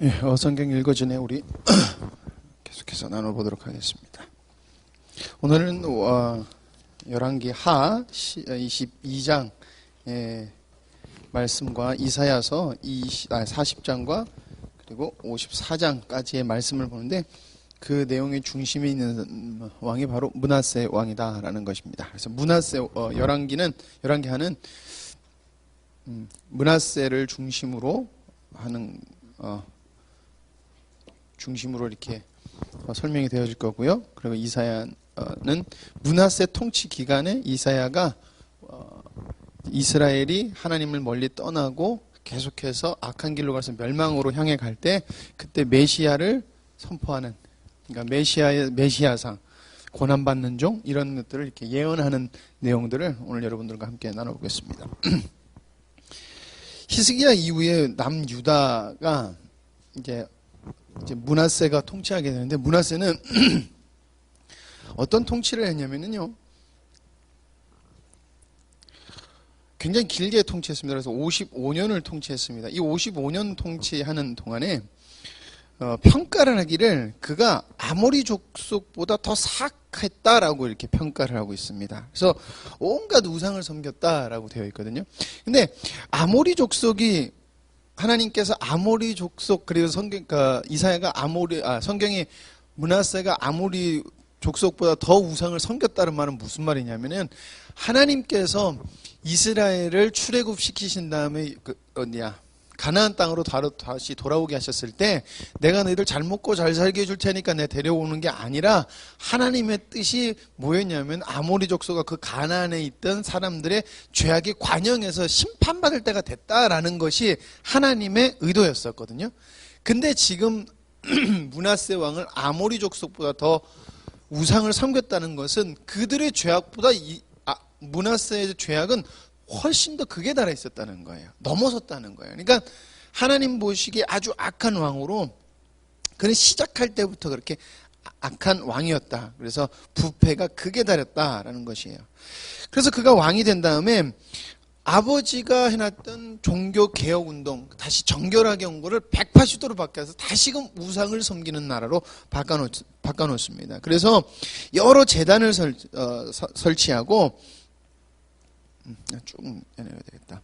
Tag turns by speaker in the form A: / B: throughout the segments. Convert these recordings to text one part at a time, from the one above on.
A: 예, 성경 읽어주네 우리 계속해서 나눠보도록 하겠습니다. 오늘은 열왕기 하 22장 말씀과 이사야서 40장과 그리고 54장까지의 말씀을 보는데 그 내용의 중심에 있는 왕이 바로 므낫세 왕이다라는 것입니다. 그래서 므낫세 열왕기하는 므낫세를 중심으로 하는 중심으로 이렇게 설명이 되어질 거고요. 그리고 이사야는 므낫세 통치 기간에 이사야가 이스라엘이 하나님을 멀리 떠나고 계속해서 악한 길로 가서 멸망으로 향해 갈 때 그때 메시아를 선포하는, 그러니까 메시아상 고난받는 종 이런 것들을 이렇게 예언하는 내용들을 오늘 여러분들과 함께 나눠보겠습니다. 히스기야 이후에 남유다가 이제 므낫세가 통치하게 되는데, 므낫세는 어떤 통치를 했냐면요, 굉장히 길게 통치했습니다. 그래서 55년을 통치했습니다. 이 55년 통치하는 동안에 평가를 하기를 그가 아모리 족속보다 더 사악했다라고 이렇게 평가를 하고 있습니다. 그래서 온갖 우상을 섬겼다라고 되어 있거든요. 근데 아모리 족속이, 하나님께서 아모리 족속, 그리고 이사야가 성경에 므낫세가 아모리 족속보다 더 우상을 섬겼다는 말은 무슨 말이냐면은, 하나님께서 이스라엘을 출애굽시키신 다음에 가나안 땅으로 다시 돌아오게 하셨을 때 내가 너희들 잘 먹고 잘 살게 해줄 테니까 내 데려오는 게 아니라, 하나님의 뜻이 뭐였냐면 아모리 족속과 그 가나안에 있던 사람들의 죄악이 관영해서 심판받을 때가 됐다라는 것이 하나님의 의도였었거든요. 근데 지금 므낫세 왕을 아모리 족속보다 더 우상을 섬겼다는 것은 그들의 죄악보다 므낫세의 죄악은 훨씬 더 극에 달해 있었다는 거예요. 넘어섰다는 거예요. 그러니까 하나님 보시기에 아주 악한 왕으로, 그는 시작할 때부터 그렇게 악한 왕이었다. 그래서 부패가 극에 달했다라는 것이에요. 그래서 그가 왕이 된 다음에 아버지가 해놨던 종교개혁운동, 다시 정결하게 온 거를 180도로 바뀌어서 다시금 우상을 섬기는 나라로 바꿔놓습니다. 그래서 여러 재단을 설치하고, 쭉 해내야 되겠다.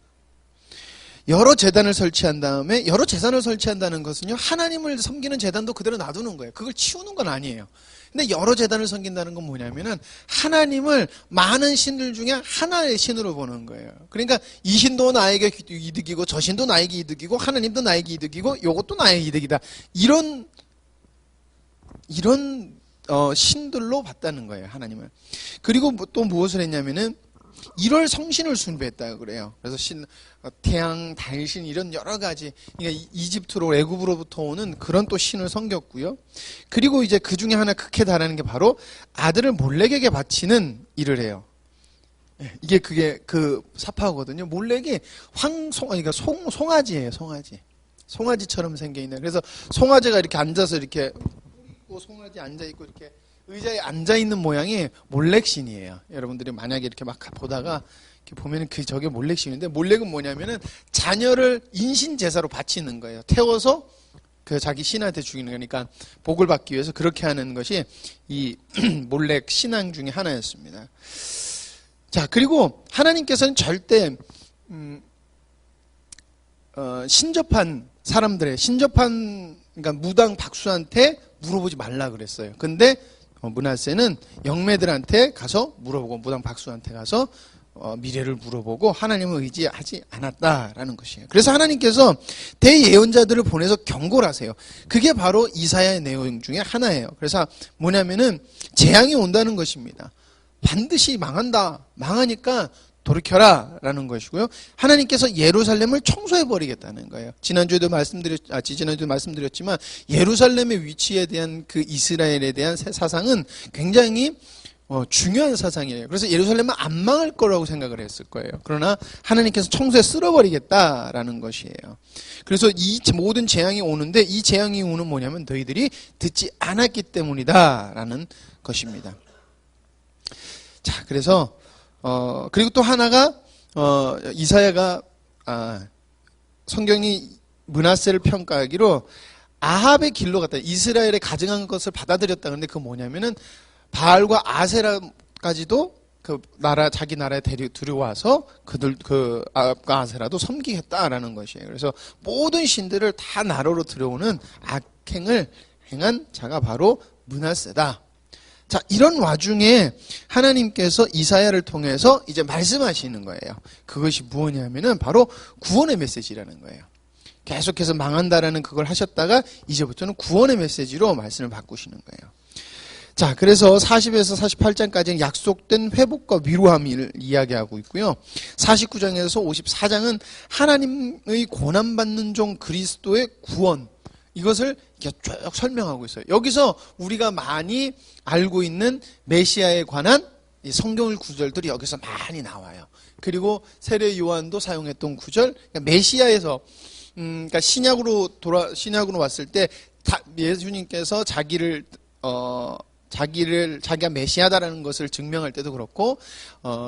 A: 여러 재단을 설치한 다음에, 여러 재단을 설치한다는 것은요, 하나님을 섬기는 재단도 그대로 놔두는 거예요. 그걸 치우는 건 아니에요. 근데 여러 재단을 섬긴다는 건 뭐냐면은 하나님을 많은 신들 중에 하나의 신으로 보는 거예요. 그러니까 이 신도 나에게 이득이고 저 신도 나에게 이득이고 하나님도 나에게 이득이고 이것도 나에게 이득이다. 이런 신들로 봤다는 거예요, 하나님을. 그리고 또 무엇을 했냐면은 1월 성신을 숭배했다고 그래요. 그래서 태양, 달신 이런 여러 가지, 그러니까 이집트로, 애굽으로부터 오는 그런 또 신을 섬겼고요. 그리고 이제 그 중에 하나 극해 달하는 게 바로 아들을 몰렉에게 바치는 일을 해요. 이게 그게 그 사파거든요. 몰렉이 그러니까 송아지예요, 송아지. 송아지처럼 생겨 있는. 그래서 송아지가 이렇게 앉아서 이렇게 송아지 앉아 있고 이렇게 의자에 앉아있는 모양이 몰렉신이에요. 여러분들이 만약에 이렇게 막 보다가 이렇게 보면은 저게 몰렉신인데, 몰렉은 뭐냐면은 자녀를 인신제사로 바치는 거예요. 태워서 자기 신한테 죽이는 거니까 복을 받기 위해서 그렇게 하는 것이 이 몰렉 신앙 중에 하나였습니다. 자, 그리고 하나님께서는 절대 신접한 그러니까 무당 박수한테 물어보지 말라 그랬어요. 근데 므낫세는 영매들한테 가서 물어보고, 무당 박수한테 가서 미래를 물어보고 하나님을 의지하지 않았다라는 것이에요. 그래서 하나님께서 대예언자들을 보내서 경고를 하세요. 그게 바로 이사야의 내용 중에 하나예요. 그래서 뭐냐면은 재앙이 온다는 것입니다. 반드시 망하니까 돌이켜라 라는 것이고요. 하나님께서 예루살렘을 청소해버리겠다는 거예요. 지지난주에도 말씀드렸지만 예루살렘의 위치에 대한 그 이스라엘에 대한 사상은 굉장히 중요한 사상이에요. 그래서 예루살렘은 안 망할 거라고 생각을 했을 거예요. 그러나 하나님께서 청소해 쓸어버리겠다라는 것이에요. 그래서 이 모든 재앙이 오는데, 이 재앙이 오는 뭐냐면 너희들이 듣지 않았기 때문이다라는 것입니다. 자, 그래서 그리고 또 하나가 이사야가 성경이 므낫세를 평가하기로 아합의 길로 갔다. 이스라엘에 가증한 것을 받아들였다. 그런데 그 뭐냐면은 바알과 아세라까지도 그 나라 자기 나라에 들여와서 그들 그 아합과 아세라도 섬기겠다라는 것이에요. 그래서 모든 신들을 다 나라로 들여오는 악행을 행한 자가 바로 므낫세다. 자, 이런 와중에 하나님께서 이사야를 통해서 이제 말씀하시는 거예요. 그것이 무엇이냐면은 바로 구원의 메시지라는 거예요. 계속해서 망한다라는 그걸 하셨다가 이제부터는 구원의 메시지로 말씀을 바꾸시는 거예요. 자, 그래서 40에서 48장까지는 약속된 회복과 위로함을 이야기하고 있고요. 49장에서 54장은 하나님의 고난받는 종 그리스도의 구원, 이것을 쭉 설명하고 있어요. 여기서 우리가 많이 알고 있는 메시아에 관한 성경 구절들이 여기서 많이 나와요. 그리고 세례 요한도 사용했던 구절, 그러니까 메시아에서 그러니까 신약으로 왔을 때 예수님께서 자기가 메시아다라는 것을 증명할 때도 그렇고,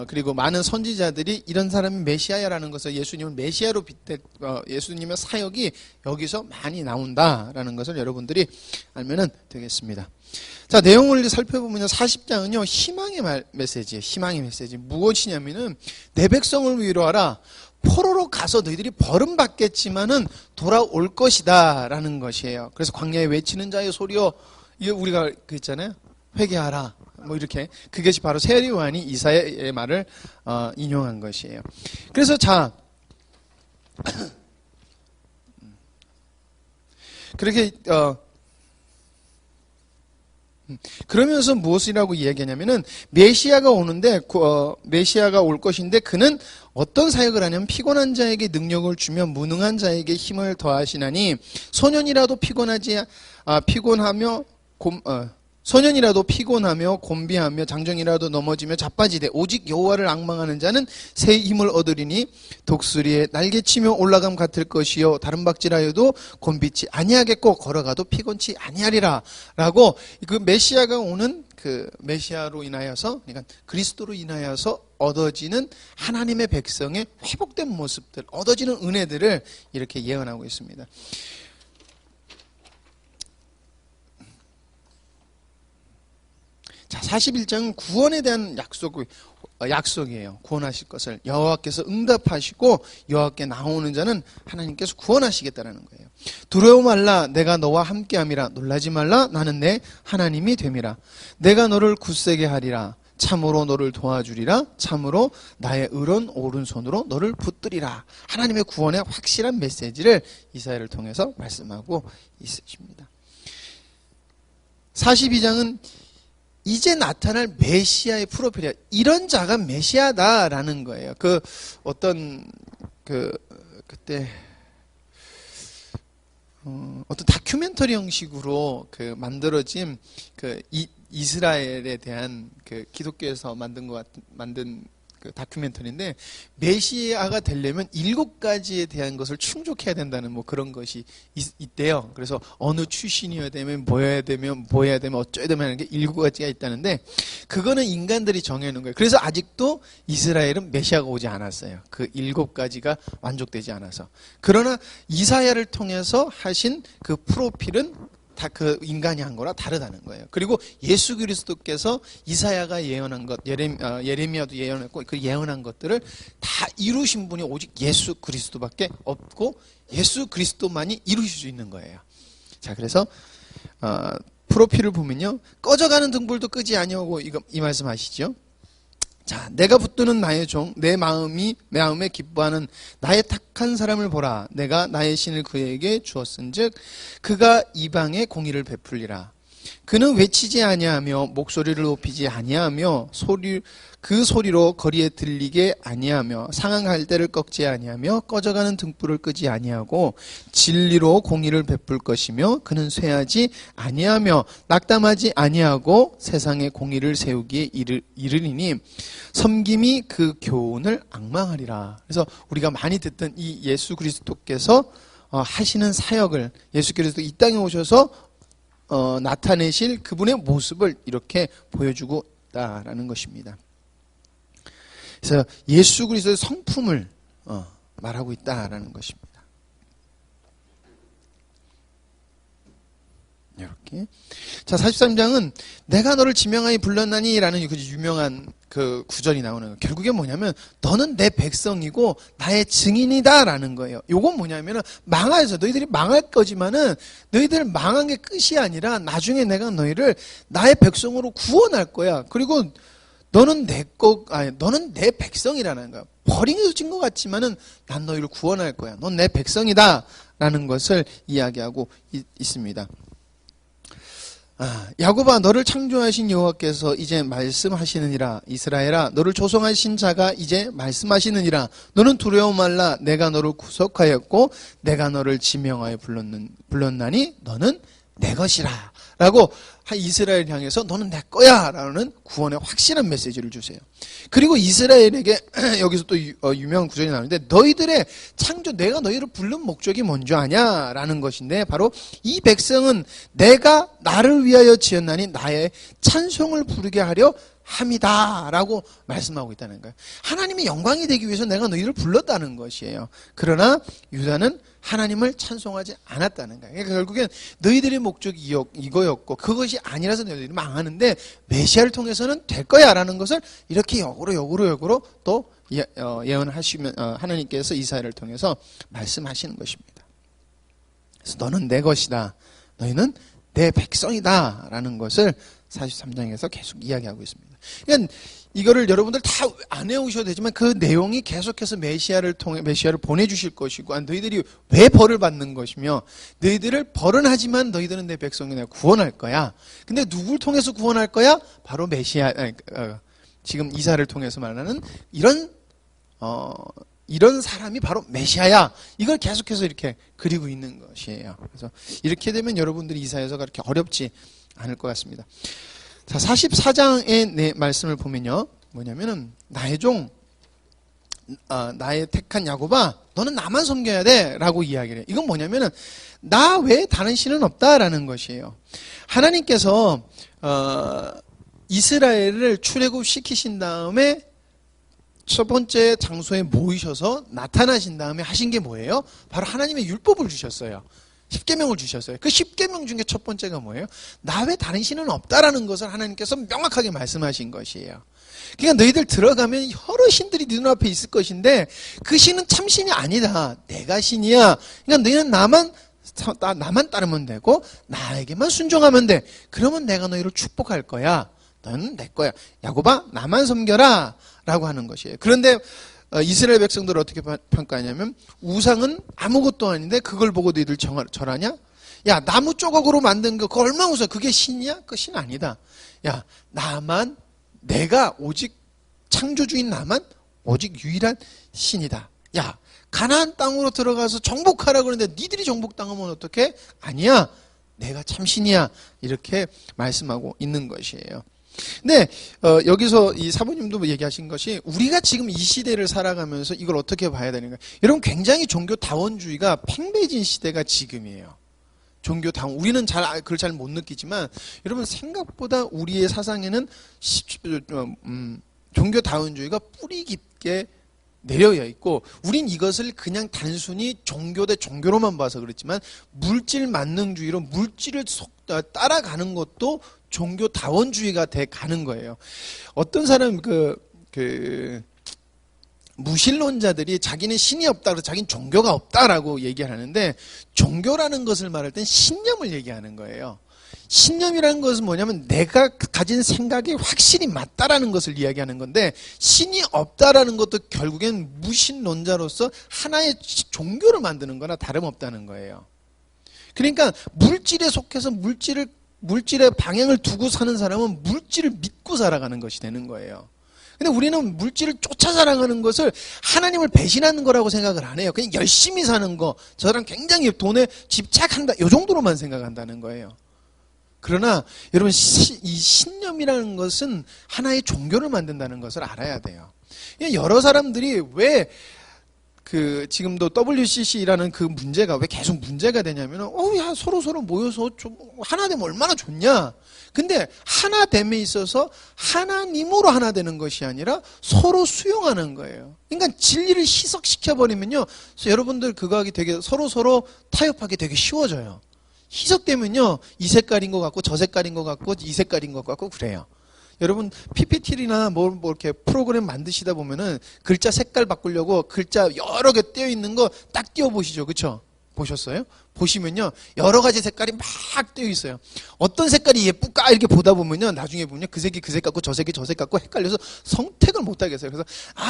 A: 그리고 많은 선지자들이 이런 사람이 메시아야라는 것을 예수님을 메시아로 예수님의 사역이 여기서 많이 나온다라는 것을 여러분들이 알면 되겠습니다. 자, 내용을 살펴보면 40장은요, 희망의 메시지예요. 희망의 메시지. 무엇이냐면은, 내 백성을 위로하라. 포로로 가서 너희들이 벌음받겠지만은 돌아올 것이다 라는 것이에요. 그래서 광야에 외치는 자의 소리요, 이거 우리가 그랬잖아요. 회개하라. 뭐 이렇게. 그것이 바로 세례 요한이 이사야의 말을 인용한 것이에요. 그래서 자, 그렇게 그러면서 무엇이라고 이야기하냐면은 메시아가 오는데 메시아가 올 것인데 그는 어떤 사역을 하냐면 피곤한 자에게 능력을 주며 무능한 자에게 힘을 더하시나니 소년이라도 피곤하며 곤비하며 장정이라도 넘어지며 자빠지되 오직 여호와를 앙망하는 자는 새 힘을 얻으리니 독수리의 날개치며 올라감 같을 것이요 다른 박질하여도 곤비치 아니하겠고 걸어가도 피곤치 아니하리라 라고 그 메시아가 오는 그 메시아로 인하여서 그러니까 그리스도로 인하여서 얻어지는 하나님의 백성의 회복된 모습들, 얻어지는 은혜들을 이렇게 예언하고 있습니다. 자, 41장은 구원에 대한 약속이에요. 구원하실 것을 여호와께서 응답하시고 여호와께 나오는 자는 하나님께서 구원하시겠다는 거예요. 두려워 말라 내가 너와 함께함이라 놀라지 말라 나는 내 하나님이 됨이라 내가 너를 굳세게 하리라 참으로 너를 도와주리라 참으로 나의 의로운 오른손으로 너를 붙들리라. 하나님의 구원의 확실한 메시지를 이사야를 통해서 말씀하고 있으십니다. 42장은 이제 나타날 메시아의 프로필이야. 이런 자가 메시아다라는 거예요. 그때 어떤 다큐멘터리 형식으로 만들어진 이스라엘에 대한 기독교에서 만든 그 다큐멘터리인데 메시아가 되려면 7가지에 대한 것을 충족해야 된다는 뭐 그런 것이 있대요. 그래서 어느 출신이어야 되면 뭐 해야 되면 어쩌야 되면 하는 게 7가지가 있다는데 그거는 인간들이 정해놓은 거예요. 그래서 아직도 이스라엘은 메시아가 오지 않았어요. 그 7가지가 만족되지 않아서. 그러나 이사야를 통해서 하신 그 프로필은 다 그 인간이 한 거라 다르다는 거예요. 그리고 예수 그리스도께서 이사야가 예언한 것, 예레미야도 예언했고 그 예언한 것들을 다 이루신 분이 오직 예수 그리스도밖에 없고 예수 그리스도만이 이루실 수 있는 거예요. 자, 그래서 프로필을 보면요, 꺼져가는 등불도 끄지 아니하고 이 말씀 아시죠? 자, 내가 붙드는 나의 종, 내 마음에 기뻐하는 나의 택한 사람을 보라. 내가 나의 신을 그에게 주었은즉 그가 이방에 공의를 베풀리라. 그는 외치지 아니하며 목소리를 높이지 아니하며 그 소리로 거리에 들리게 아니하며 상한 갈대를 꺾지 아니하며 꺼져가는 등불을 끄지 아니하고 진리로 공의를 베풀 것이며 그는 쇠하지 아니하며 낙담하지 아니하고 세상에 공의를 세우기에 이르리니 섬김이 그 교훈을 앙망하리라. 그래서 우리가 많이 듣던 이 예수 그리스도께서 하시는 사역을 예수 그리스도 이 땅에 오셔서 나타내실 그분의 모습을 이렇게 보여주고 있다라는 것입니다. 그래서 예수 그리스도의 성품을 말하고 있다라는 것입니다. 이렇게. 자, 43장은 내가 너를 지명하여 불렀나니 라는 그 유명한 그 구절이 나오는 거예요. 결국에 뭐냐면 너는 내 백성이고 나의 증인이다 라는 거예요. 요건 뭐냐면은 망하여서 너희들이 망할 거지만은 너희들 망한 게 끝이 아니라 나중에 내가 너희를 나의 백성으로 구원할 거야. 그리고 너는 너는 내 백성이라는 거야. 버림해진 것 같지만은 난 너희를 구원할 거야. 넌 내 백성이다 라는 것을 이야기하고 있습니다. 야곱아 너를 창조하신 여호와께서 이제 말씀하시느니라. 이스라엘아 너를 조성하신 자가 이제 말씀하시느니라. 너는 두려워 말라. 내가 너를 구속하였고 내가 너를 지명하여 불렀나니 너는 내 것이라 라고 이스라엘 향해서 너는 내 거야 라는 구원의 확실한 메시지를 주세요. 그리고 이스라엘에게 여기서 또 유명한 구절이 나오는데 너희들의 창조 내가 너희를 부른 목적이 뭔지 아냐 라는 것인데 바로 이 백성은 내가 나를 위하여 지었나니 나의 찬송을 부르게 하려 함이다 라고 말씀하고 있다는 거예요. 하나님의 영광이 되기 위해서 내가 너희를 불렀다는 것이에요. 그러나 유다는 하나님을 찬송하지 않았다는 거예요. 그러니까 결국엔 너희들의 목적이 이거였고 그것이 아니라서 너희들이 망하는데 메시아를 통해서는 될 거야 라는 것을 이렇게 역으로 또 예언하시면 하나님께서 이사야를 통해서 말씀하시는 것입니다. 그래서 너는 내 것이다. 너희는 내 백성이다 라는 것을 43장에서 계속 이야기하고 있습니다. 그러니까 이거를 여러분들 다 안 외우셔도 되지만 그 내용이 계속해서 메시아를 보내주실 것이고 너희들이 왜 벌을 받는 것이며 너희들을 벌은 하지만 너희들은 내 백성이 내가 구원할 거야. 근데 누굴 통해서 구원할 거야? 바로 메시아 지금 이사를 통해서 말하는 이런 사람이 바로 메시아야. 이걸 계속해서 이렇게 그리고 있는 것이에요. 그래서 이렇게 되면 여러분들이 이사야서가 그렇게 어렵지 않을 것 같습니다. 자, 44장의 말씀을 보면요. 뭐냐면은, 나의 택한 야곱아, 너는 나만 섬겨야 돼. 라고 이야기를 해요. 이건 뭐냐면은, 나 외에 다른 신은 없다라는 것이에요. 하나님께서, 이스라엘을 출애굽시키신 다음에 첫 번째 장소에 모이셔서 나타나신 다음에 하신 게 뭐예요? 바로 하나님의 율법을 주셨어요. 10계명을 주셨어요. 그 10계명 중에 첫 번째가 뭐예요? 나 외 다른 신은 없다라는 것을 하나님께서 명확하게 말씀하신 것이에요. 그러니까 너희들 들어가면 여러 신들이 네 눈앞에 있을 것인데 그 신은 참 신이 아니다. 내가 신이야. 그러니까 너희는 나만 따르면 되고 나에게만 순종하면 돼. 그러면 내가 너희를 축복할 거야. 너는 내 거야. 야곱아 나만 섬겨라 라고 하는 것이에요. 그런데 이스라엘 백성들을 어떻게 평가하냐면 우상은 아무것도 아닌데 그걸 보고 너희들 절하냐? 야 나무 조각으로 만든 거 그거 얼마나 우상 그게 신이야? 그거 신 아니다. 야 내가 오직 창조주인 나만 오직 유일한 신이다. 야 가나안 땅으로 들어가서 정복하라고 그러는데 니들이 정복당하면 어떡해? 아니야 내가 참 신이야. 이렇게 말씀하고 있는 것이에요. 근데 여기서 이 사모님도 얘기하신 것이 우리가 지금 이 시대를 살아가면서 이걸 어떻게 봐야 되는가. 여러분 굉장히 종교다원주의가 팽배해진 시대가 지금이에요. 종교다원 우리는 그걸 잘 못 느끼지만 여러분 생각보다 우리의 사상에는 종교다원주의가 뿌리 깊게 내려야 있고 우린 이것을 그냥 단순히 종교 대 종교로만 봐서 그렇지만 물질 만능주의로 물질을 따라가는 것도 종교다원주의가 돼 가는 거예요. 어떤 사람 무신론자들이 자기는 신이 없다 그래서 자기는 종교가 없다라고 얘기를 하는데 종교라는 것을 말할 땐 신념을 얘기하는 거예요. 신념이라는 것은 뭐냐면 내가 가진 생각이 확실히 맞다라는 것을 이야기하는 건데 신이 없다라는 것도 결국엔 무신론자로서 하나의 종교를 만드는 거나 다름없다는 거예요. 그러니까 물질에 속해서 물질의 방향을 두고 사는 사람은 물질을 믿고 살아가는 것이 되는 거예요. 근데 우리는 물질을 쫓아 살아가는 것을 하나님을 배신하는 거라고 생각을 안 해요. 그냥 열심히 사는 거, 저 사람 굉장히 돈에 집착한다, 이 정도로만 생각한다는 거예요. 그러나 여러분 이 신념이라는 것은 하나의 종교를 만든다는 것을 알아야 돼요. 여러 사람들이 왜 지금도 WCC라는 그 문제가 왜 계속 문제가 되냐면은, 야, 서로 모여서 좀 하나 되면 얼마나 좋냐. 근데 하나 됨에 있어서 하나님으로 하나 되는 것이 아니라 서로 수용하는 거예요. 그러니까 진리를 희석시켜버리면요. 여러분들 그거 하기 되게 서로 타협하기 되게 쉬워져요. 희석되면요, 이 색깔인 것 같고 저 색깔인 것 같고 이 색깔인 것 같고 그래요. 여러분 PPT나 뭐 이렇게 프로그램 만드시다 보면은 글자 색깔 바꾸려고 글자 여러 개 띄어 있는 거 딱 띄어 보시죠, 그렇죠? 보셨어요? 보시면요, 여러 가지 색깔이 막 띄어 있어요. 어떤 색깔이 예쁠까 이렇게 보다 보면요, 나중에 보면 그 색이 그 색 같고 저 색이 저 색 같고 헷갈려서 선택을 못 하겠어요. 그래서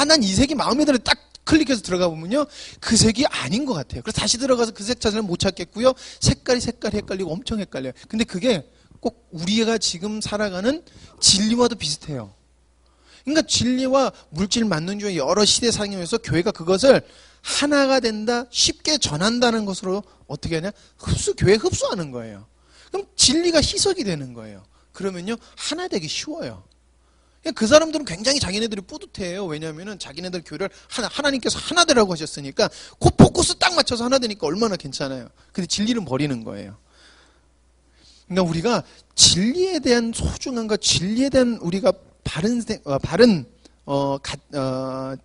A: 난 이 색이 마음에 들어 딱 클릭해서 들어가 보면요, 그 색이 아닌 것 같아요. 그래서 다시 들어가서 그 색 자체를 못 찾겠고요, 색깔이 헷갈리고 엄청 헷갈려요. 근데 그게 꼭 우리가 지금 살아가는 진리와도 비슷해요. 그러니까 진리와 물질 만능주의 여러 시대 상황에서 교회가 그것을 하나가 된다, 쉽게 전한다는 것으로 어떻게 하냐? 교회 흡수하는 거예요. 그럼 진리가 희석이 되는 거예요. 그러면요, 하나 되기 쉬워요. 그 사람들은 굉장히 자기네들이 뿌듯해요. 왜냐하면 자기네들 교회를 하나님께서 하나 되라고 하셨으니까 그 포커스 딱 맞춰서 하나 되니까 얼마나 괜찮아요. 근데 진리는 버리는 거예요. 그러니까 우리가 진리에 대한 소중함과 진리에 대한 우리가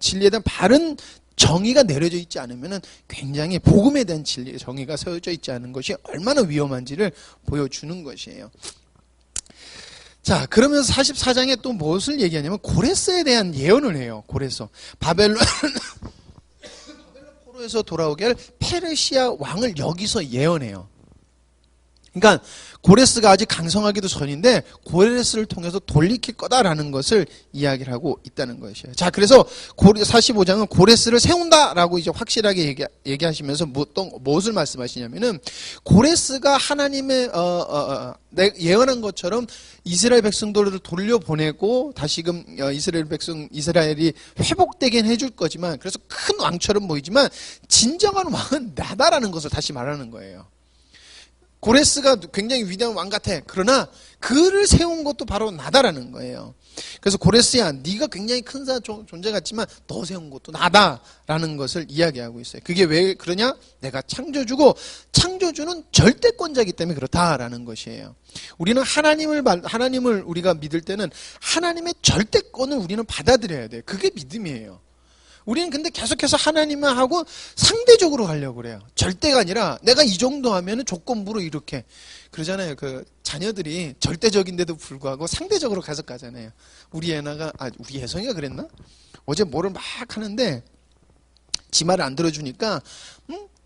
A: 진리에 대한 바른 정의가 내려져 있지 않으면은 굉장히 복음에 대한 진리의 정의가 세워져 있지 않은 것이 얼마나 위험한지를 보여주는 것이에요. 자, 그러면서 44장에 또 무엇을 얘기하냐면 고레스에 대한 예언을 해요. 고레스. 바벨론 포로에서 돌아오게 할 페르시아 왕을 여기서 예언해요. 그러니까 고레스가 아직 강성하기도 전인데 고레스를 통해서 돌이킬 거다라는 것을 이야기를 하고 있다는 것이에요. 자, 그래서 45장은 고레스를 세운다라고 이제 확실하게 얘기하시면서 무엇을 말씀하시냐면은 고레스가 하나님의 예언한 것처럼 이스라엘 백성들을 돌려보내고 다시금 이스라엘이 회복되긴 해줄 거지만, 그래서 큰 왕처럼 보이지만 진정한 왕은 나다라는 것을 다시 말하는 거예요. 고레스가 굉장히 위대한 왕 같아. 그러나 그를 세운 것도 바로 나다라는 거예요. 그래서 고레스야, 네가 굉장히 큰 존재 같지만 너 세운 것도 나다라는 것을 이야기하고 있어요. 그게 왜 그러냐? 내가 창조주고 창조주는 절대권자이기 때문에 그렇다라는 것이에요. 우리는 하나님을 우리가 믿을 때는 하나님의 절대권을 우리는 받아들여야 돼요. 그게 믿음이에요. 우리는 근데 계속해서 하나님만 하고 상대적으로 가려고 그래요. 절대가 아니라 내가 이 정도 하면 조건부로 이렇게 그러잖아요. 그 자녀들이 절대적인데도 불구하고 상대적으로 계속 가잖아요. 우리 혜성이가 그랬나? 어제 뭐를 막 하는데 지 말을 안 들어주니까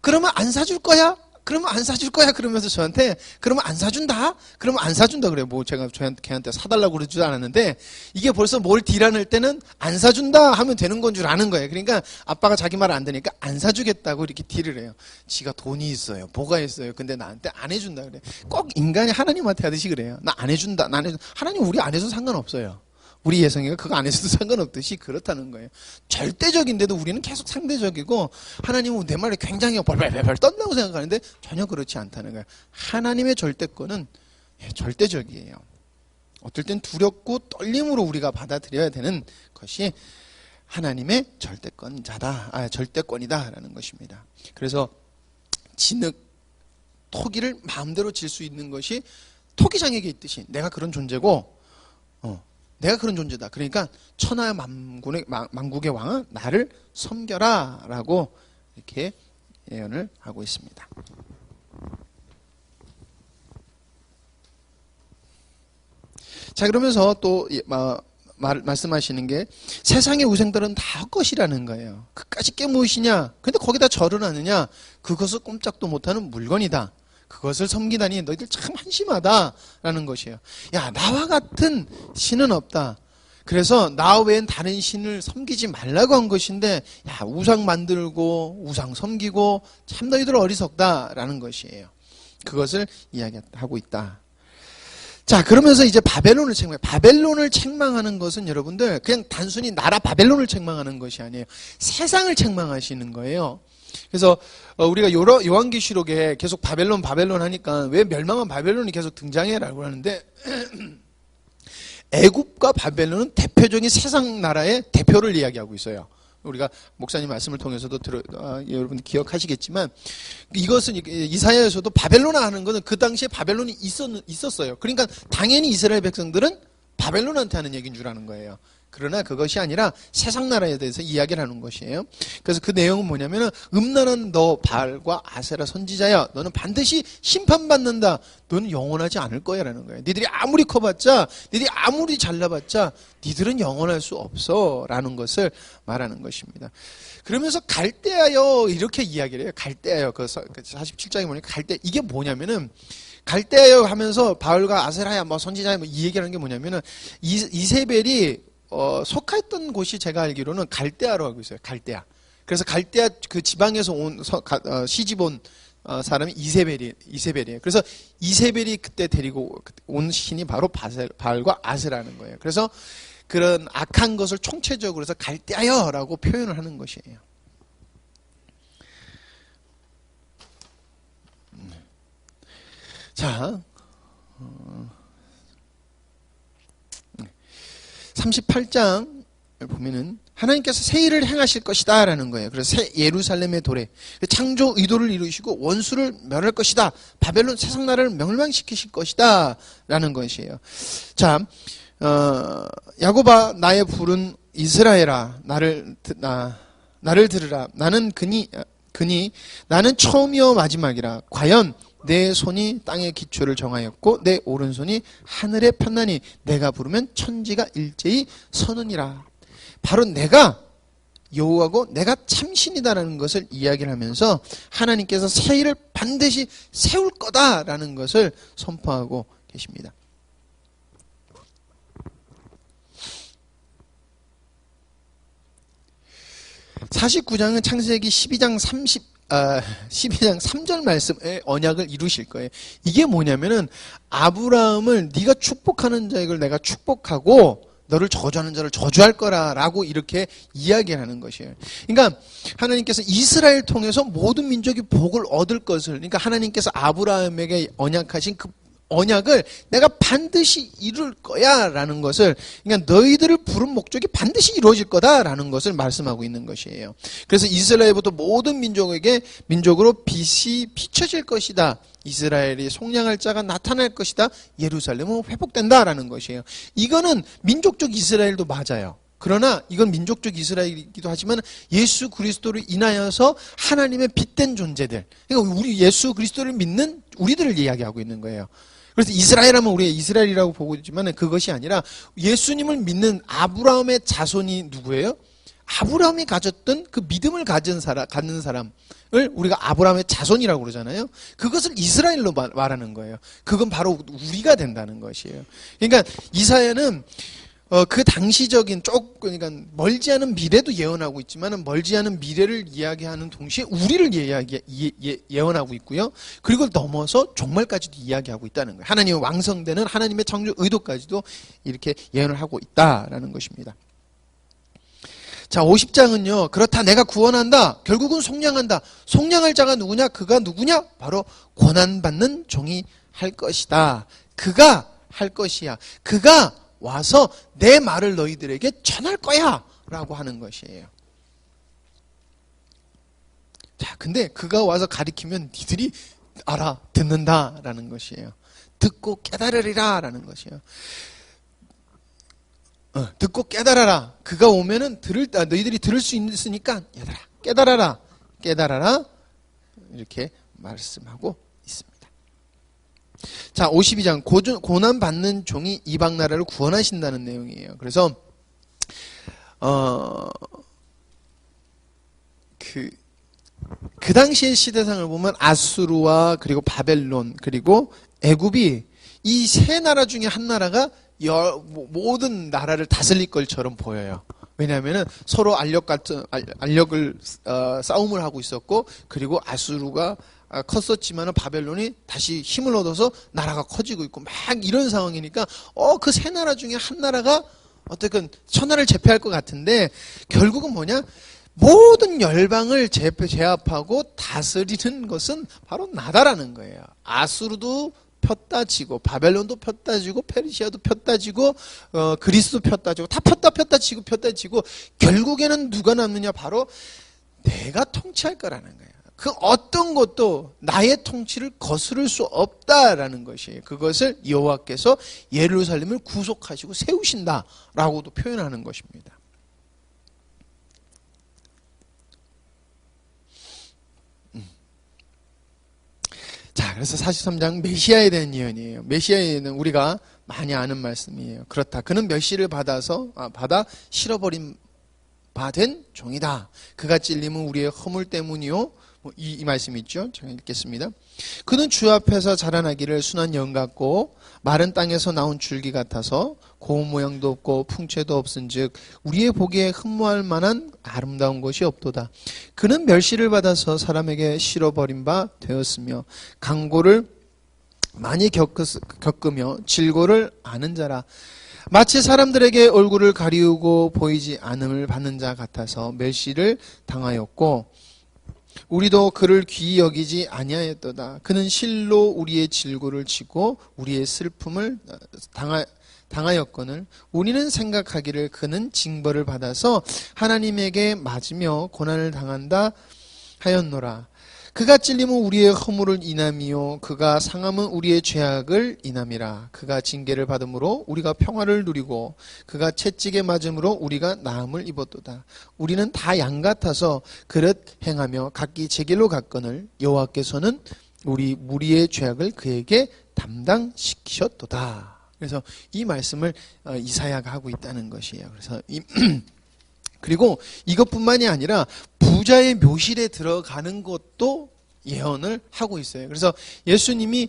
A: 그러면 안 사줄 거야? 그러면 안 사줄 거야? 그러면서 저한테 그러면 안 사준다? 그러면 안 사준다 그래요. 뭐 제가 걔한테 사달라고 그러지도 않았는데 이게 벌써 뭘 딜할 때는 안 사준다 하면 되는 건 줄 아는 거예요. 그러니까 아빠가 자기 말 안 되니까 안 사주겠다고 이렇게 딜을 해요. 지가 돈이 있어요. 뭐가 있어요. 근데 나한테 안 해준다 그래. 꼭 인간이 하나님한테 하듯이 그래요. 나 안 해준다. 하나님 우리 안 해도 상관없어요. 우리 예성이가 그거 안 해서도 상관없듯이 그렇다는 거예요. 절대적인데도 우리는 계속 상대적이고 하나님은 내 말에 굉장히 벌벌벌 떤다고 생각하는데 전혀 그렇지 않다는 거예요. 하나님의 절대권은 절대적이에요. 어떨 땐 두렵고 떨림으로 우리가 받아들여야 되는 것이 하나님의 절대권이다라는 것입니다. 그래서 토기를 마음대로 질 수 있는 것이 토기장에게 있듯이 내가 그런 존재고 내가 그런 존재다. 그러니까 천하 만국의 왕은 나를 섬겨라 라고 이렇게 예언을 하고 있습니다. 자, 그러면서 또 말씀하시는 게 세상의 우상들은 다 헛것이라는 거예요. 그까짓 게 무엇이냐? 근데 거기다 절을 하느냐? 그것을 꼼짝도 못하는 물건이다. 그것을 섬기다니 너희들 참 한심하다라는 것이에요. 야, 나와 같은 신은 없다. 그래서 나 외엔 다른 신을 섬기지 말라고 한 것인데, 야, 우상 만들고 우상 섬기고 참 너희들 어리석다라는 것이에요. 그것을 이야기하고 있다. 자, 그러면서 이제 바벨론을 책망하는 것은 여러분들 그냥 단순히 나라 바벨론을 책망하는 것이 아니에요. 세상을 책망하시는 거예요. 그래서 우리가 요한계시록에 계속 바벨론 하니까 왜 멸망한 바벨론이 계속 등장해라고 하는데 애굽과 바벨론은 대표적인 세상 나라의 대표를 이야기하고 있어요. 우리가 목사님 말씀을 통해서도 여러분들 기억하시겠지만 이것은 이사야에서도 바벨론화 하는 것은 그 당시에 바벨론이 있었어요. 그러니까 당연히 이스라엘 백성들은 바벨론한테 하는 얘기인 줄 아는 거예요. 그러나 그것이 아니라 세상 나라에 대해서 이야기를 하는 것이에요. 그래서 그 내용은 뭐냐면은 음란한 너 바알과 아세라 선지자야, 너는 반드시 심판받는다. 너는 영원하지 않을 거야 라는 거예요. 니들이 아무리 커봤자, 니들이 아무리 잘나봤자 니들은 영원할 수 없어 라는 것을 말하는 것입니다. 그러면서 갈대하여 이렇게 이야기를 해요. 갈대하여. 그 47장에 보니까 갈대, 이게 뭐냐면은 갈대하여 하면서 바알과 아세라야 뭐 선지자야 뭐 이 얘기하는 게 뭐냐면은 이세벨이 속했던 곳이 제가 알기로는 갈대아로 알고 있어요. 갈대아. 그래서 갈대아 그 지방에서 시집 온 사람이 이세벨이에요. 그래서 이세벨이 그때 데리고 온 신이 바로 바알과 아세라는 거예요. 그래서 그런 악한 것을 총체적으로 해서 갈대하여라고 표현을 하는 것이에요. 자, 38장 보면은 하나님께서 새 일을 행하실 것이다 라는 거예요. 그래서 새 예루살렘의 도래, 창조 의도를 이루시고 원수를 멸할 것이다. 바벨론 세상 나라를 멸망시키실 것이다 라는 것이에요. 자, 야곱아 나의 부른 이스라엘아 나를 들으라. 나는 그니 나는 처음이요 마지막이라. 과연 내 손이 땅의 기초를 정하였고 내 오른손이 하늘에 폈나니 내가 부르면 천지가 일제히 서느니라. 바로 내가 여호와고 내가 참신이다라는 것을 이야기를 하면서 하나님께서 새 일을 반드시 세울 거다라는 것을 선포하고 계십니다. (49장은) 창세기 12장 3절 말씀의 언약을 이루실 거예요. 이게 뭐냐면은 아브라함을 네가 축복하는 자에게 내가 축복하고 너를 저주하는 자를 저주할 거라라고 이렇게 이야기하는 것이에요. 그러니까 하나님께서 이스라엘 통해서 모든 민족이 복을 얻을 것을, 그러니까 하나님께서 아브라함에게 언약하신 그 언약을 내가 반드시 이룰 거야 라는 것을, 그러니까 너희들을 부른 목적이 반드시 이루어질 거다 라는 것을 말씀하고 있는 것이에요. 그래서 이스라엘부터 모든 민족으로 빛이 비춰질 것이다. 이스라엘이 속량할 자가 나타날 것이다. 예루살렘은 회복된다 라는 것이에요. 이거는 민족적 이스라엘도 맞아요. 그러나 이건 민족적 이스라엘이기도 하지만 예수 그리스도를 인하여서 하나님의 빛된 존재들, 그러니까 우리 예수 그리스도를 믿는 우리들을 이야기하고 있는 거예요. 그래서 이스라엘 하면 우리가 이스라엘이라고 보고 있지만 그것이 아니라 예수님을 믿는 아브라함의 자손이 누구예요? 아브라함이 가졌던 그 믿음을 갖는 사람을 우리가 아브라함의 자손이라고 그러잖아요. 그것을 이스라엘로 말하는 거예요. 그건 바로 우리가 된다는 것이에요. 그러니까 이사야는 그 당시적인 그러니까 멀지 않은 미래도 예언하고 있지만 멀지 않은 미래를 이야기하는 동시에 우리를 예언하고 있고요. 그리고 넘어서 종말까지도 이야기하고 있다는 거예요. 하나님의 왕성되는 하나님의 창조 의도까지도 이렇게 예언을 하고 있다라는 것입니다. 자, 50장은요. 그렇다 내가 구원한다. 결국은 속량한다. 속량할 자가 누구냐? 그가 누구냐? 바로 고난받는 종이 할 것이다. 그가 할 것이야. 그가 와서 내 말을 너희들에게 전할 거야 라고 하는 것이에요. 자, 근데 그가 와서 가리키면 니들이 알아듣는다 라는 것이에요. 듣고 깨달으리라 라는 것이에요. 듣고 깨달아라. 그가 오면은 너희들이 들을 수 있으니까 얘들아 깨달아라 이렇게 말씀하고 있습니다. 자, 52장 고난받는 종이 이방 나라를 구원하신다는 내용이에요. 그래서 그 당시의 시대상을 보면 아수르와 그리고 바벨론 그리고 애굽이 이 세 나라 중에 한 나라가 모든 나라를 다스릴 것처럼 보여요. 왜냐하면 서로 알력을 싸움을 하고 있었고, 그리고 아수르가 컸었지만은 바벨론이 다시 힘을 얻어서 나라가 커지고 있고 막 이런 상황이니까 그 세 나라 중에 한 나라가 어떻든 천하를 제패할 것 같은데 결국은 뭐냐? 모든 열방을 제압하고 다스리는 것은 바로 나다라는 거예요. 아수르도 폈다 지고, 바벨론도 폈다 지고, 페르시아도 폈다 지고, 그리스도 폈다 지고, 다 폈다 지고, 결국에는 누가 남느냐? 바로 내가 통치할 거라는 거예요. 그 어떤 것도 나의 통치를 거스를 수 없다라는 것이에요. 그것을 여호와께서 예루살렘을 구속하시고 세우신다라고도 표현하는 것입니다. 자, 그래서 43장 메시아에 대한 예언이에요. 메시아에는 우리가 많이 아는 말씀이에요. 그렇다. 그는 멸시를 받아 실어버린 바 된 종이다. 그가 찔림은 우리의 허물 때문이요. 이 말씀이 있죠. 제가 읽겠습니다. 그는 주 앞에서 자라나기를 순한 영 같고 마른 땅에서 나온 줄기 같아서 고운 모양도 없고 풍채도 없은즉 우리의 보기에 흠모할 만한 아름다운 것이 없도다. 그는 멸시를 받아서 사람에게 실어버린 바 되었으며 강고를 많이 겪으며 질고를 아는 자라. 마치 사람들에게 얼굴을 가리우고 보이지 않음을 받는 자 같아서 멸시를 당하였고 우리도 그를 귀히 여기지 아니하였도다. 그는 실로 우리의 질고를 지고 우리의 슬픔을 당하였거늘 우리는 생각하기를 그는 징벌을 받아서 하나님에게 맞으며 고난을 당한다 하였노라. 그가 찔림은 우리의 허물을 인함이요 그가 상함은 우리의 죄악을 인함이라. 그가 징계를 받음으로 우리가 평화를 누리고 그가 채찍에 맞음으로 우리가 나음을 입었도다. 우리는 다 양 같아서 그릇 행하며 각기 제 길로 갔거늘 여호와께서는 우리 무리의 죄악을 그에게 담당시키셨도다. 그래서 이 말씀을 이사야가 하고 있다는 것이에요. 그래서 그리고 이것뿐만이 아니라 부자의 묘실에 들어가는 것도 예언을 하고 있어요. 그래서 예수님이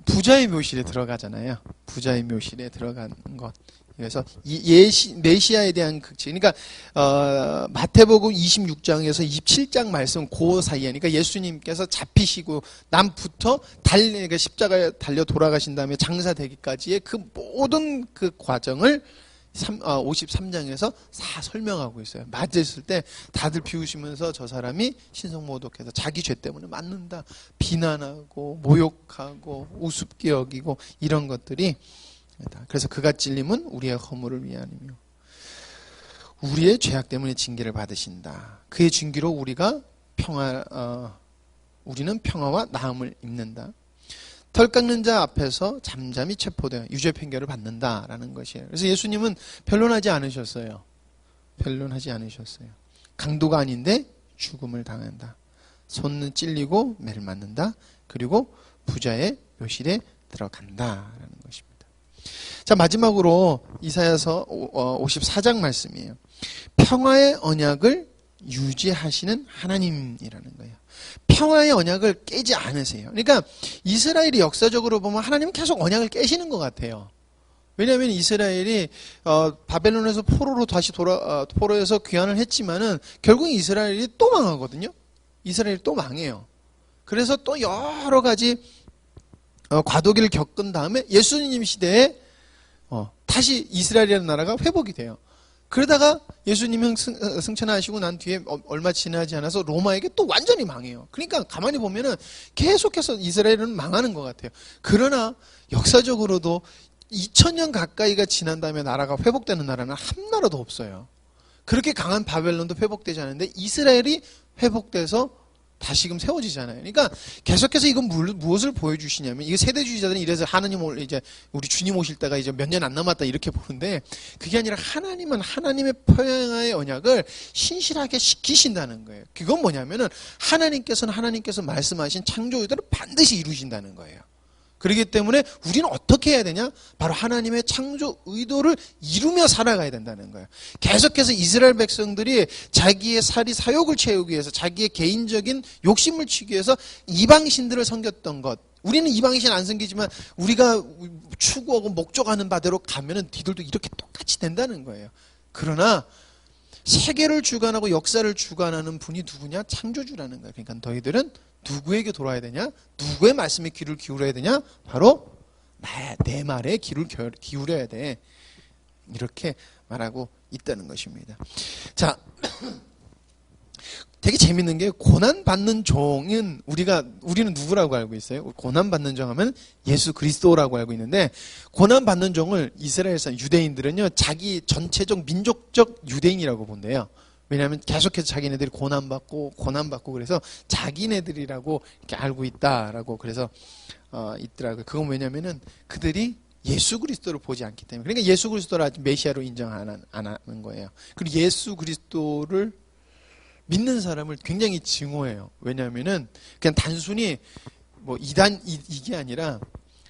A: 부자의 묘실에 들어가잖아요. 부자의 묘실에 들어가는 것. 그래서 메시아에 대한 극치. 그러니까 마태복음 26장에서 27장 말씀 그 사이에, 그러니까 예수님께서 잡히시고 남부터 그러니까 십자가에 달려 돌아가신 다음에 장사되기까지의 그 모든 그 과정을 53장에서 다 설명하고 있어요. 맞았을 때 다들 비웃으면서 저 사람이 신성모독해서 자기 죄 때문에 맞는다, 비난하고 모욕하고 우습게 여기고 이런 것들이. 그래서 그가 찔림은 우리의 허물을 위함이며 우리의 죄악 때문에 징계를 받으신다. 그의 징계로 우리는 평화와 나음을 입는다. 털 깎는 자 앞에서 잠잠히 체포되어 유죄 판결을 받는다라는 것이에요. 그래서 예수님은 변론하지 않으셨어요. 변론하지 않으셨어요. 강도가 아닌데 죽음을 당한다. 손은 찔리고 매를 맞는다. 그리고 부자의 묘실에 들어간다라는 것입니다. 자, 마지막으로 이사야서 54장 말씀이에요. 평화의 언약을 유지하시는 하나님이라는 거예요. 평화의 언약을 깨지 않으세요. 그러니까 이스라엘이 역사적으로 보면 하나님은 계속 언약을 깨시는 것 같아요. 왜냐하면 이스라엘이 바벨론에서 포로로 다시 포로에서 귀환을 했지만은 결국 이스라엘이 또 망하거든요. 이스라엘이 또 망해요. 그래서 또 여러 가지 과도기를 겪은 다음에 예수님 시대에 다시 이스라엘이라는 나라가 회복이 돼요. 그러다가 예수님은 승천하시고 난 뒤에 얼마 지나지 않아서 로마에게 또 완전히 망해요. 그러니까 가만히 보면은 계속해서 이스라엘은 망하는 것 같아요. 그러나 역사적으로도 2000년 가까이가 지난 다음에 나라가 회복되는 나라는 한 나라도 없어요. 그렇게 강한 바벨론도 회복되지 않는데 이스라엘이 회복돼서 다시금 세워지잖아요. 그러니까 계속해서 이건 무엇을 보여주시냐면, 이게 세대주의자들은 이래서 하나님을 이제 우리 주님 오실 때가 이제 몇 년 안 남았다 이렇게 보는데, 그게 아니라 하나님은 하나님의 평화의 언약을 신실하게 지키신다는 거예요. 그건 뭐냐면은 하나님께서 말씀하신 창조 의도를 반드시 이루신다는 거예요. 그렇기 때문에 우리는 어떻게 해야 되냐? 바로 하나님의 창조 의도를 이루며 살아가야 된다는 거예요. 계속해서 이스라엘 백성들이 자기의 사욕을 채우기 위해서, 자기의 개인적인 욕심을 취기 위해서 이방신들을 섬겼던 것. 우리는 이방신 안 섬기지만 우리가 추구하고 목적하는 바대로 가면은 니들도 이렇게 똑같이 된다는 거예요. 그러나 세계를 주관하고 역사를 주관하는 분이 누구냐? 창조주라는 거예요. 그러니까 너희들은 누구에게 돌아야 되냐? 누구의 말씀에 귀를 기울여야 되냐? 바로 내 말에 귀를 기울여야 돼. 이렇게 말하고 있다는 것입니다. 자, 되게 재밌는 게 고난받는 종은 우리는 누구라고 알고 있어요? 고난받는 종 하면 예수 그리스도라고 알고 있는데, 고난받는 종을 이스라엘 사람 유대인들은요 자기 전체적 민족적 유대인이라고 본대요. 왜냐하면 계속해서 자기네들이 고난받고 그래서 자기네들이라고 이렇게 알고 있다라고 그래서 있더라고요. 그건 왜냐면은 그들이 예수 그리스도를 보지 않기 때문에. 그러니까 예수 그리스도를 아직 메시아로 인정 안 하는 거예요. 그리고 예수 그리스도를 믿는 사람을 굉장히 증오해요. 왜냐하면은 그냥 단순히 뭐 이게 아니라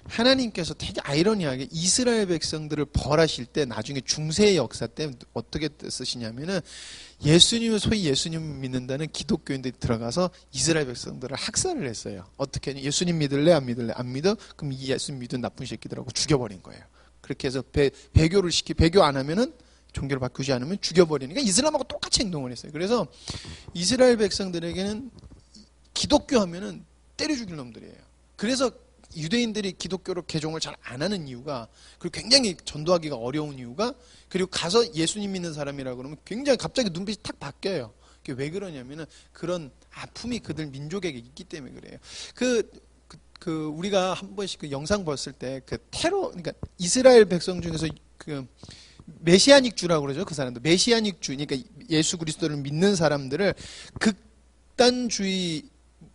A: 하나님께서 되게 아이러니하게 이스라엘 백성들을 벌하실 때 나중에 중세의 역사 때 어떻게 쓰시냐면은 예수님을 소위 예수님 믿는다는 기독교인들이 들어가서 이스라엘 백성들을 학살을 했어요. 어떻게 하냐? 예수님 믿을래? 안 믿을래? 안 믿어? 그럼 이 예수님 믿은 나쁜 새끼들하고 죽여버린 거예요. 그렇게 해서 배교 안 하면은 종교를 바꾸지 않으면 죽여버리니까 그러니까 이슬람하고 똑같이 행동을 했어요. 그래서 이스라엘 백성들에게는 기독교 하면은 때려 죽일 놈들이에요. 그래서 유대인들이 기독교로 개종을 잘 안 하는 이유가, 그리고 굉장히 전도하기가 어려운 이유가, 그리고 가서 예수님 믿는 사람이라 그러면 굉장히 갑자기 눈빛이 탁 바뀌어요. 그게 왜 그러냐면은 그런 아픔이 그들 민족에게 있기 때문에 그래요. 우리가 한 번씩 그 영상 봤을 때 그 그러니까 이스라엘 백성 중에서 그 메시아닉주라고 그러죠. 그 사람들. 메시아닉주, 그러니까 예수 그리스도를 믿는 사람들을 극단주의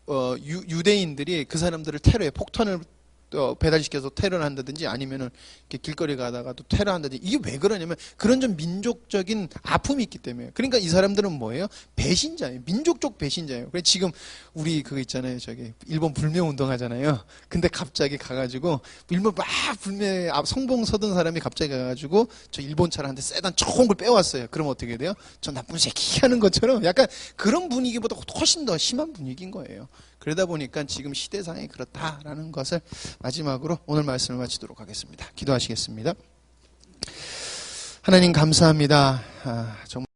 A: 유대인들이 그 사람들을 테러해 폭탄을 배달시켜서 테러를 한다든지 아니면은 이렇게 길거리 가다가도 테러한다든지. 이게 왜 그러냐면 그런 좀 민족적인 아픔이 있기 때문에. 그러니까 이 사람들은 뭐예요? 배신자예요. 민족적 배신자예요. 그래서 지금 우리 그거 있잖아요. 저기 일본 불매 운동 하잖아요. 근데 갑자기 가가지고 일본 막 불매 성봉 서던 사람이 갑자기 가가지고 저 일본 차한테 세단 좋은 걸 빼왔어요. 그럼 어떻게 돼요? 저 나쁜 새끼 하는 것처럼 약간 그런 분위기보다 훨씬 더 심한 분위기인 거예요. 그러다 보니까 지금 시대상이 그렇다라는 것을 마지막으로 오늘 말씀을 마치도록 하겠습니다. 기도하시겠습니다. 하나님 감사합니다. 정말